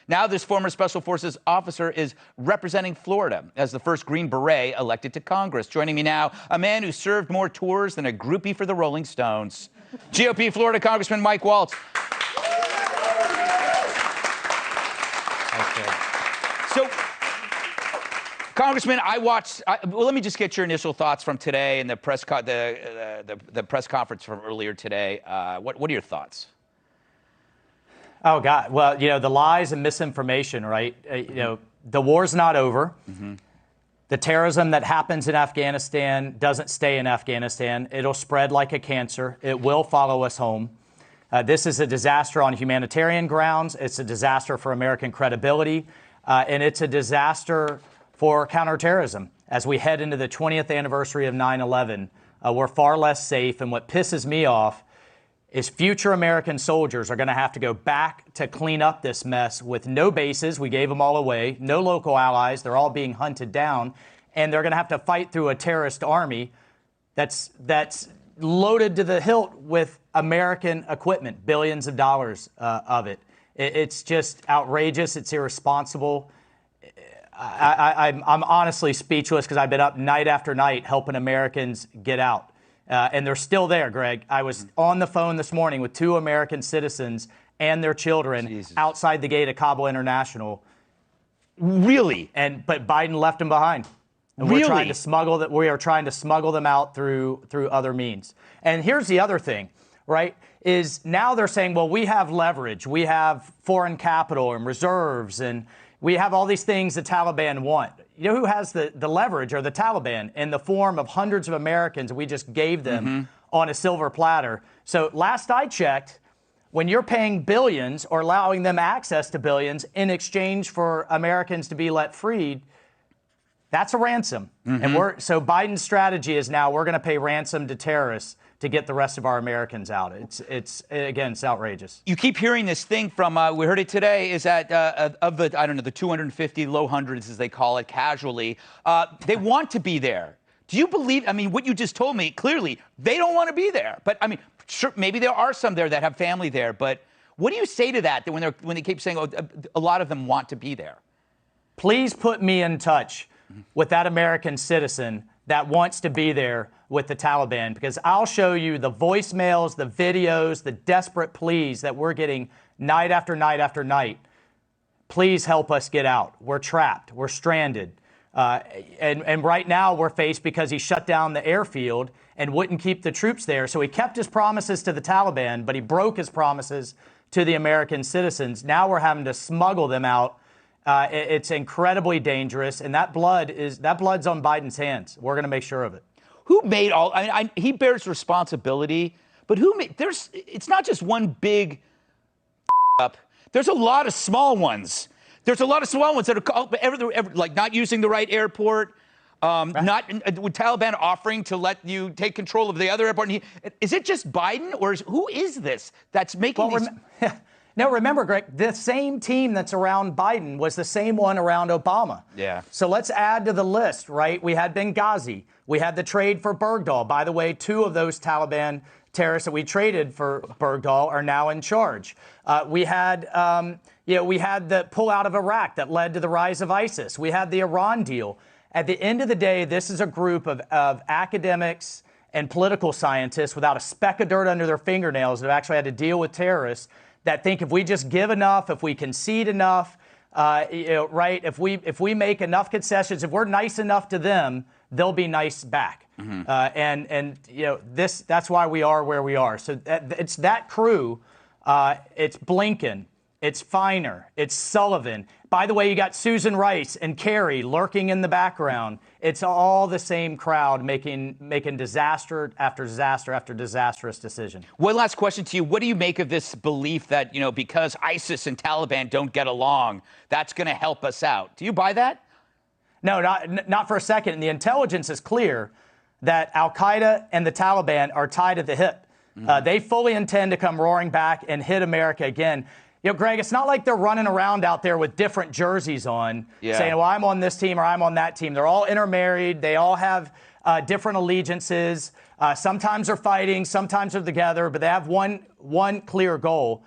Now this former Special Forces officer is representing Florida as the first Green Beret elected to Congress. Joining me now, a man who served more tours than a groupie for the Rolling Stones. GOP Florida Congressman Mike Waltz. So, Congressman, well, let me just get your initial thoughts from today and the press conference from earlier today. What are your thoughts? Oh, God. Well, the lies and misinformation, right? The war's not over. Mm-hmm. The terrorism that happens in Afghanistan doesn't stay in Afghanistan. It'll spread like a cancer. It will follow us home. This is a disaster on humanitarian grounds. It's a disaster for American credibility. And it's a disaster for counterterrorism. As we head into the 20th anniversary of 9/11, we're far less safe. And what pisses me off is future American soldiers are going to have to go back to clean up this mess with no bases. We gave them all away. No local allies. They're all being hunted down. And they're going to have to fight through a terrorist army that's loaded to the hilt with American equipment, billions of dollars of it. It's just outrageous. It's irresponsible. I'm honestly speechless because I've been up night after night helping Americans get out. And they're still there, Greg. I was on the phone this morning with 2 American citizens and their children outside the gate of Kabul International. Really? But Biden left them behind. And really? We are trying to smuggle them out through other means. And here's the other thing, right? Is now they're saying, well, we have leverage. We have foreign capital and reserves, and we have all these things the Taliban want. You know who has the leverage are the Taliban in the form of hundreds of Americans we just gave them on a silver platter. So last I checked, when you're paying billions or allowing them access to billions in exchange for Americans to be let freed, that's a ransom. And so Biden's strategy is now we're going to pay ransom to terrorists to get the rest of our Americans out. It's outrageous. You keep hearing this thing from, we heard it today, is that of the, the 250 low hundreds, as they call it, casually, they want to be there. Do you believe, what you just told me, clearly, they don't want to be there. But, sure, maybe there are some there that have family there, but what do you say to that when they keep saying, a lot of them want to be there? Please put me in touch with that American citizen that wants to be there with the Taliban, because I'll show you the voicemails, the videos, the desperate pleas that we're getting night after night after night. Please help us get out. We're trapped. We're stranded. And right now we're faced because he shut down the airfield and wouldn't keep the troops there. So he kept his promises to the Taliban, but he broke his promises to the American citizens. Now we're having to smuggle them out. It's incredibly dangerous, and that blood's on Biden's hands. We're going to make sure of it. Who made all? He bears responsibility, but it's not just one big up. There's a lot of small ones. There's a lot of small ones that are like not using the right airport, not with Taliban offering to let you take control of the other airport. Is it just Biden, or who is this that's making these? Now, remember, Greg, the same team that's around Biden was the same one around Obama. Yeah. So let's add to the list, right? We had Benghazi. We had the trade for Berghdal. By the way, 2 of those Taliban terrorists that we traded for Berghdal are now in charge. We had the pullout of Iraq that led to the rise of ISIS. We had the Iran deal. At the end of the day, this is a group of academics and political scientists without a speck of dirt under their fingernails that have actually had to deal with terrorists that think if we just give enough, if we concede enough, right, if we make enough concessions, if we're nice enough to them, they'll be nice back. That's why we are where we are. So it's that crew. It's Blinken. It's Feiner. It's Sullivan. By the way, you got Susan Rice and Kerry lurking in the background. It's all the same crowd making disaster after disaster after disastrous decision. One last question to you. What do you make of this belief that, because ISIS and Taliban don't get along, that's going to help us out? Do you buy that? No, not for a second. And the intelligence is clear that al-Qaeda and the Taliban are tied at the hip. They fully intend to come roaring back and hit America again. Greg, it's not like they're running around out there with different jerseys on, saying, well, I'm on this team or I'm on that team. They're all intermarried. They all have different allegiances. Sometimes they're fighting, sometimes they're together, but they have one clear goal.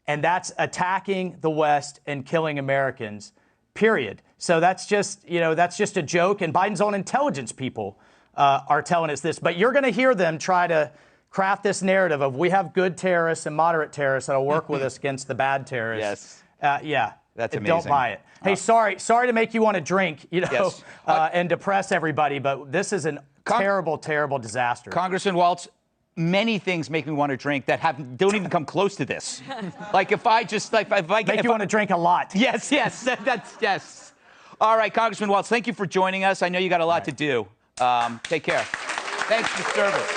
and that's attacking the West and killing Americans, period. So that's just, that's just a joke. And Biden's own intelligence people are telling us this. But you're going to hear them try to craft this narrative of we have good terrorists and moderate terrorists that'll work with us against the bad terrorists. Yes. Yeah. That's amazing. Don't buy it. Hey, sorry to make you want to drink, Yes. And depress everybody, but this is a terrible, terrible disaster. Congressman Waltz, many things make me want to drink that don't even come close to this. Like if I Make you want to drink a lot. Yes. Yes. All right, Congressman Waltz, thank you for joining us. I know you got a lot to do. Take care. Thanks for service.